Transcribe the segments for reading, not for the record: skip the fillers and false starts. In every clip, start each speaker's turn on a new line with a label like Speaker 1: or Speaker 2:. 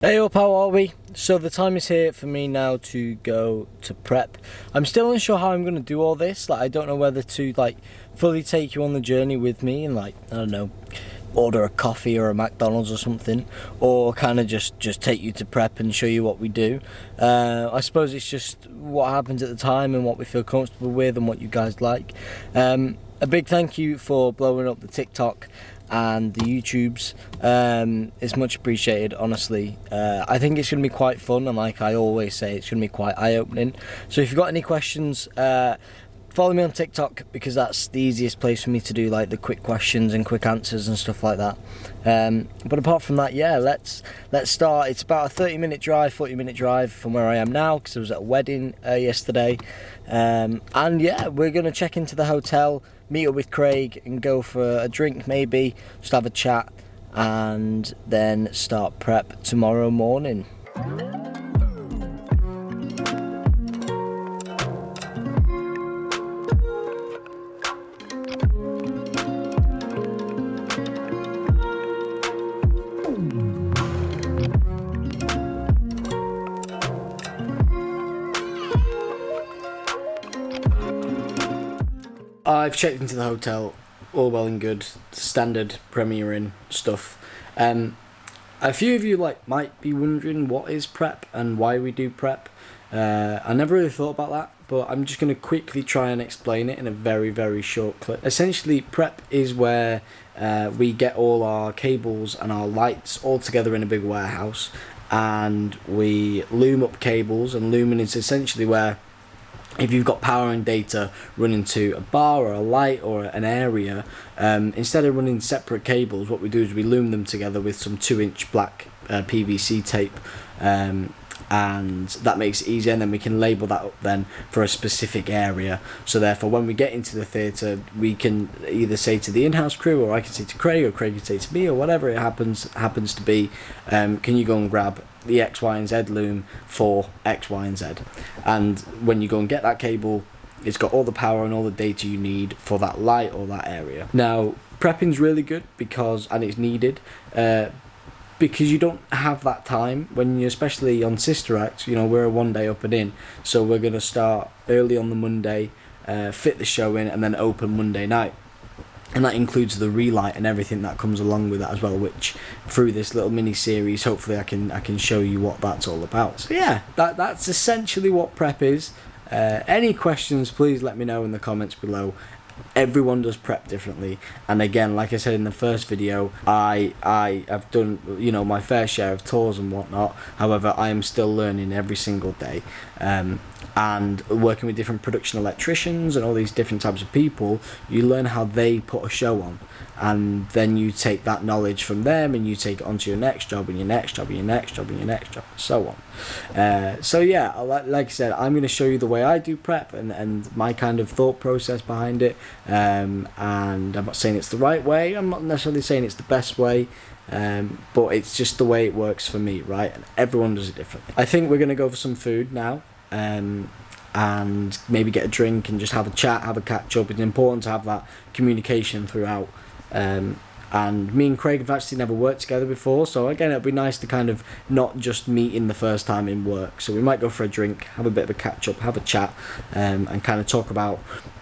Speaker 1: Hey up, how are we? So the time is here for me now to go to prep. I'm still unsure how I'm going to do all this. I don't know whether to fully take you on the journey with me and I don't know, order a coffee or a McDonald's or something, or kind of just take you to prep and show you what we do. I suppose it's just what happens at the time and what we feel comfortable with and what you guys like. A big thank you for blowing up the TikTok and the YouTubes. It's much appreciated, honestly. I think it's going to be quite fun, and like I always say, it's going to be quite eye-opening. So if you've got any questions, follow me on TikTok, because that's the easiest place for me to do the quick questions and quick answers and stuff like that. But apart from that, yeah, let's start. It's about a 40-minute drive from where I am now, because I was at a wedding yesterday. And yeah, we're going to check into the hotel, meet up with Craig and go for a drink, maybe just have a chat, and then start prep tomorrow morning. I've checked into the hotel, all well and good, standard Premier Inn stuff. A few of you might be wondering what is prep and why we do prep. I never really thought about that, but I'm just going to quickly try and explain it in a very, very short clip. Essentially, prep is where we get all our cables and our lights all together in a big warehouse, and we loom up cables, and looming is essentially where, if you've got power and data running to a bar or a light or an area, instead of running separate cables, what we do is we loom them together with some 2-inch black PVC tape, and that makes it easier, and then we can label that up then for a specific area. So therefore, when we get into the theatre, we can either say to the in-house crew, or I can say to Craig, or Craig can say to me, or whatever it happens to be, can you go and grab the X, Y and Z loom for X, Y and Z? And when you go and get that cable, it's got all the power and all the data you need for that light or that area. Now, prepping's really good and it's needed, because you don't have that time when you're, especially on Sister Acts, we're a one day up and in, so we're going to start early on the Monday, fit the show in, and then open Monday night. And that includes the relight and everything that comes along with that as well, which through this little mini series, hopefully I can show you what that's all about. So yeah, that's essentially what prep is. Any questions, please let me know in the comments below. Everyone does prep differently, and again, like I said in the first video, I have done my fair share of tours and whatnot. However, I am still learning every single day, and working with different production electricians and all these different types of people, you learn how they put a show on, and then you take that knowledge from them and you take it onto your next job and your next job and your next job and your next job, and so on. So yeah, like I said, I'm going to show you the way I do prep and my kind of thought process behind it, and I'm not saying it's the right way, I'm not necessarily saying it's the best way, but it's just the way it works for me, right? And everyone does it differently. I think we're going to go for some food now, and maybe get a drink and just have a chat, have a catch up. It's important to have that communication throughout, and me and Craig have actually never worked together before, so again, it'd be nice to kind of not just meet in the first time in work. So we might go for a drink, have a bit of a catch up, have a chat, and kind of talk about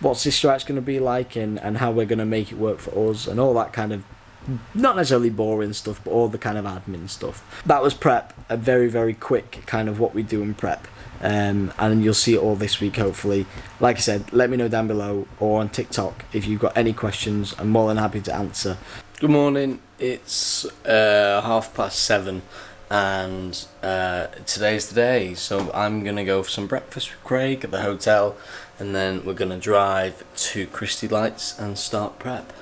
Speaker 1: what Sister Act's going to be like, and how we're going to make it work for us, and all that kind of, not necessarily boring stuff, but all the kind of admin stuff. That was prep, a very, very quick kind of what we do in prep. And you'll see it all this week, hopefully. Like I said, let me know down below or on TikTok if you've got any questions. I'm more than happy to answer.
Speaker 2: Good morning, it's 7:30, and today's the day, so I'm going to go for some breakfast with Craig at the hotel, and then we're going to drive to Christie Lights and start prep.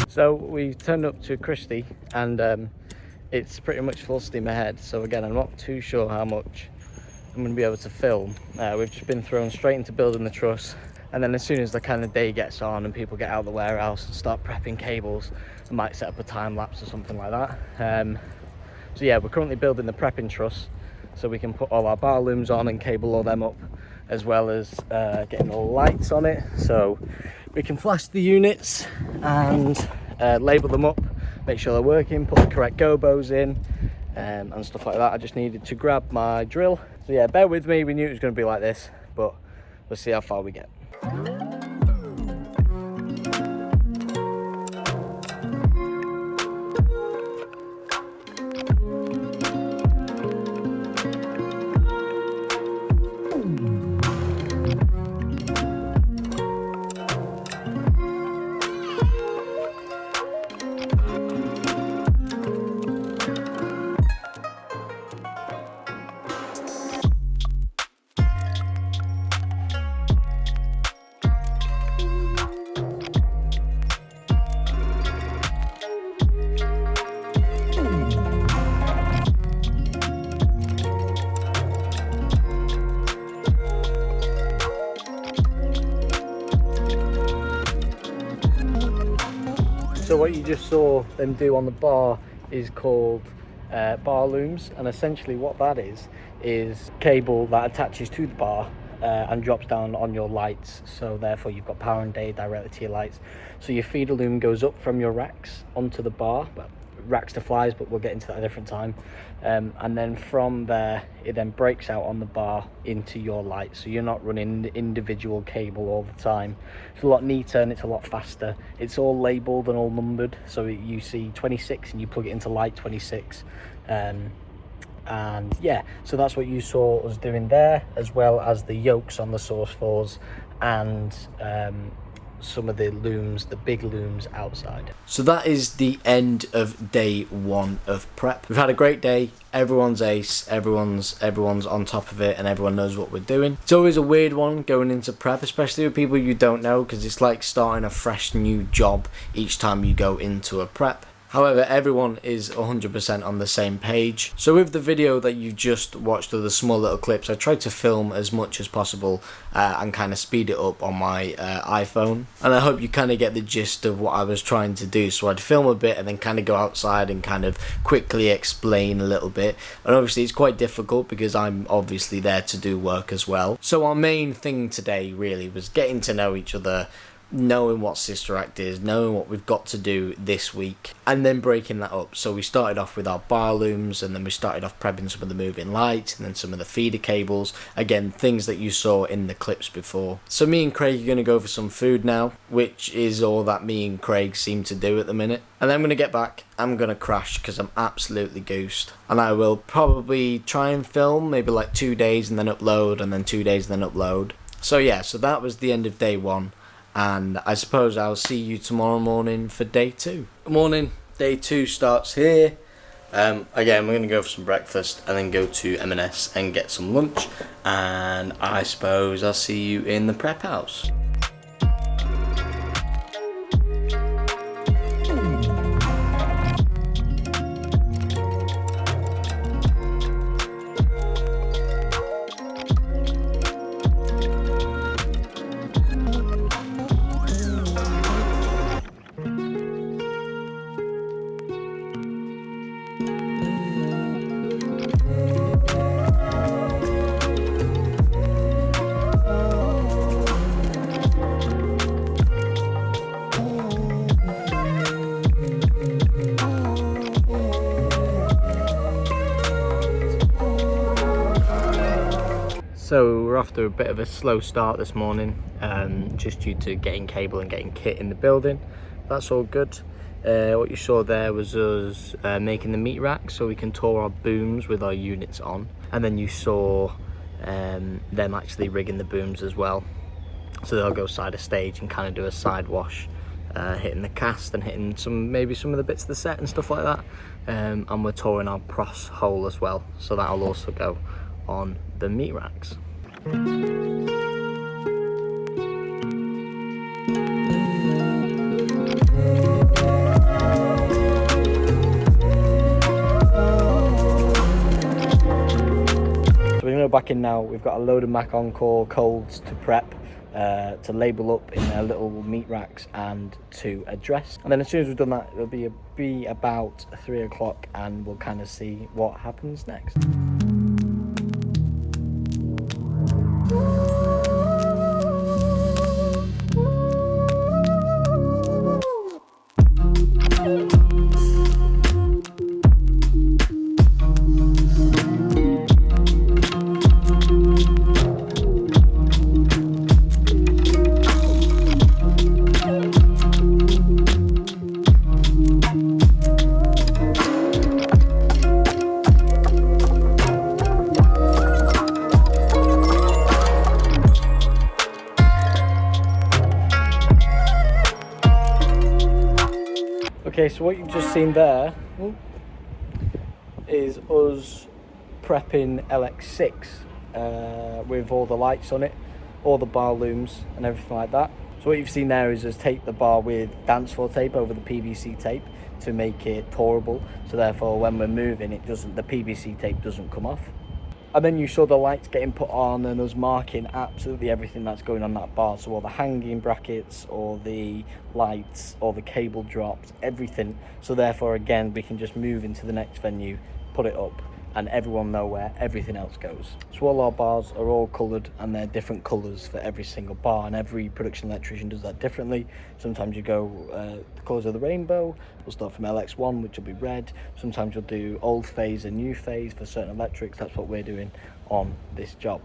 Speaker 1: So we turned up to Christie, and it's pretty much full steam ahead. So again, I'm not too sure how much I'm going to be able to film. We've just been thrown straight into building the truss, and then as soon as the kind of day gets on and people get out of the warehouse and start prepping cables, I might set up a time lapse or something like that. So yeah, we're currently building the prepping truss, so we can put all our bar looms on and cable all them up, as well as getting all the lights on it, so we can flash the units and label them up, make sure they're working, put the correct gobos in, and stuff like that. I just needed to grab my drill. So yeah, bear with me, we knew it was going to be like this, but we'll see how far we get. So what you just saw them do on the bar is called bar looms, and essentially what that is cable that attaches to the bar and drops down on your lights, so therefore you've got power and day directly to your lights. So your feeder loom goes up from your racks onto the bar, well, racks to flies, but we'll get into that at a different time, and then from there it then breaks out on the bar into your light, so you're not running individual cable all the time. It's a lot neater and it's a lot faster. It's all labeled and all numbered, so you see 26 and you plug it into light 26, and yeah, so that's what you saw us doing there, as well as the yokes on the source fours and some of the looms, the big looms outside. So that is the end of day one of prep. We've had a great day, everyone's ace, everyone's on top of it, and everyone knows what we're doing. It's always a weird one going into prep, especially with people you don't know, because it's like starting a fresh new job each time you go into a prep. However, everyone is 100% on the same page. So with the video that you just watched, of the small little clips, I tried to film as much as possible and kind of speed it up on my iPhone. And I hope you kind of get the gist of what I was trying to do. So I'd film a bit and then kind of go outside and kind of quickly explain a little bit. And obviously it's quite difficult because I'm obviously there to do work as well. So our main thing today really was getting to know each other, knowing what Sister Act is, knowing what we've got to do this week, and then breaking that up. So we started off with our bar looms, and then we started off prepping some of the moving lights, and then some of the feeder cables, again things that you saw in the clips before. So me and Craig are going to go for some food now, which is all that me and Craig seem to do at the minute, and then I'm going to get back, I'm going to crash because I'm absolutely goosed, and I will probably try and film maybe like 2 days and then upload, and then 2 days and then upload. So yeah, so that was the end of day one. And I suppose I'll see you tomorrow morning for day two. Good morning, day two starts here. Again, we're going to go for some breakfast and then go to M&S and get some lunch. And I suppose I'll see you in the prep house. So we're off to a bit of a slow start this morning, just due to getting cable and getting kit in the building. That's all good. What you saw there was us making the meat rack so we can tour our booms with our units on, and then you saw them actually rigging the booms as well. So they'll go side of stage and kind of do a side wash, hitting the cast and hitting maybe some of the bits of the set and stuff like that. And we're touring our pros hole as well, so that'll also go on the meat racks. So we're going to go back in now. We've got a load of Mac on-call colds to prep, to label up in their little meat racks and to address. And then as soon as we've done that, it'll be about 3 o'clock and we'll kind of see what happens next. Okay, so what you've just seen there is us prepping LX6 with all the lights on it, all the bar looms and everything like that. So what you've seen there is us tape the bar with dance floor tape over the PVC tape to make it pourable, so therefore when we're moving the PVC tape doesn't come off. And then you saw the lights getting put on and us marking absolutely everything that's going on that bar. So all the hanging brackets, all the lights, all the cable drops, everything. So therefore, again, we can just move into the next venue, put it up, and everyone know where everything else goes. So all our bars are all coloured, and they're different colours for every single bar, and every production electrician does that differently. Sometimes you go the colours of the rainbow. We'll start from LX1, which will be red. Sometimes you'll do old phase and new phase for certain electrics. That's what we're doing on this job.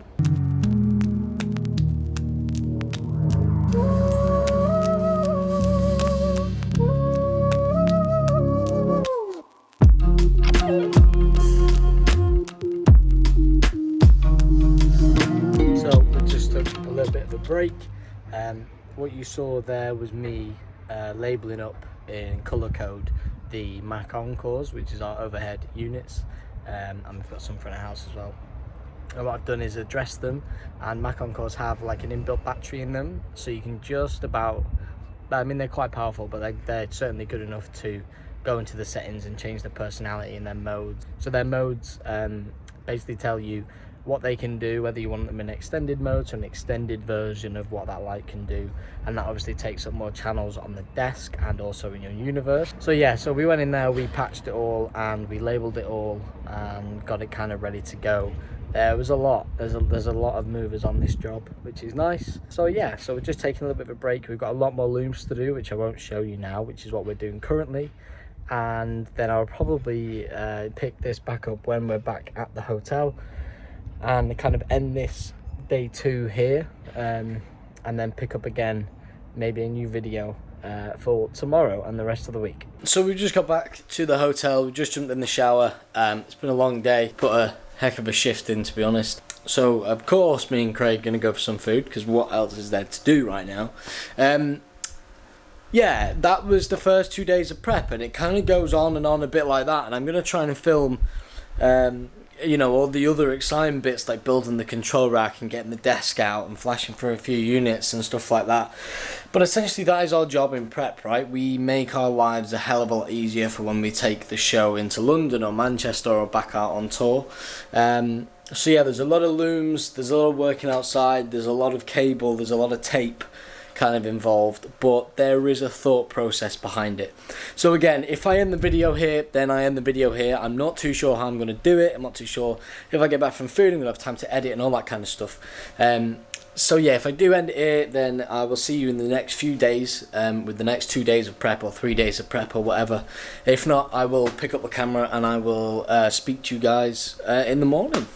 Speaker 1: A little bit of a break. What you saw there was me labelling up in colour code the Mac Encores, which is our overhead units, and we've got some front of house as well. And what I've done is address them, and Mac Encores have like an inbuilt battery in them, so you can just about, I mean, they're quite powerful, but they're certainly good enough to go into the settings and change the personality in their modes. So their modes basically tell you what they can do, whether you want them in extended mode, so an extended version of what that light can do, and that obviously takes up more channels on the desk and also in your universe. So yeah, so we went in there, we patched it all and we labeled it all and got it kind of ready to go. There was a lot, there's a lot of movers on this job, which is nice. So yeah, so we're just taking a little bit of a break. We've got a lot more looms to do, which I won't show you now, which is what we're doing currently. And then I'll probably pick this back up when we're back at the hotel, and kind of end this day 2 here, and then pick up again maybe a new video for tomorrow and the rest of the week. So we just got back to the hotel, we just jumped in the shower. It's been a long day, put a heck of a shift in, to be honest. So of course me and Craig are going to go for some food, because what else is there to do right now? Yeah, that was the first 2 days of prep, and it kind of goes on and on a bit like that, and I'm going to try and film you know, all the other exciting bits, like building the control rack and getting the desk out and flashing through a few units and stuff like that. But essentially that is our job in prep, right? We make our lives a hell of a lot easier for when we take the show into London or Manchester or back out on tour. So yeah, there's a lot of looms, there's a lot of working outside, there's a lot of cable, there's a lot of tape kind of involved, but there is a thought process behind it. So again, if I end the video here, then I end the video here. I'm not too sure how I'm going to do it. I'm not too sure if I get back from food, I'm going to have time to edit and all that kind of stuff. So yeah, if I do end it here, then I will see you in the next few days with the next 2 days of prep or 3 days of prep or whatever. If not, I will pick up the camera and I will speak to you guys in the morning.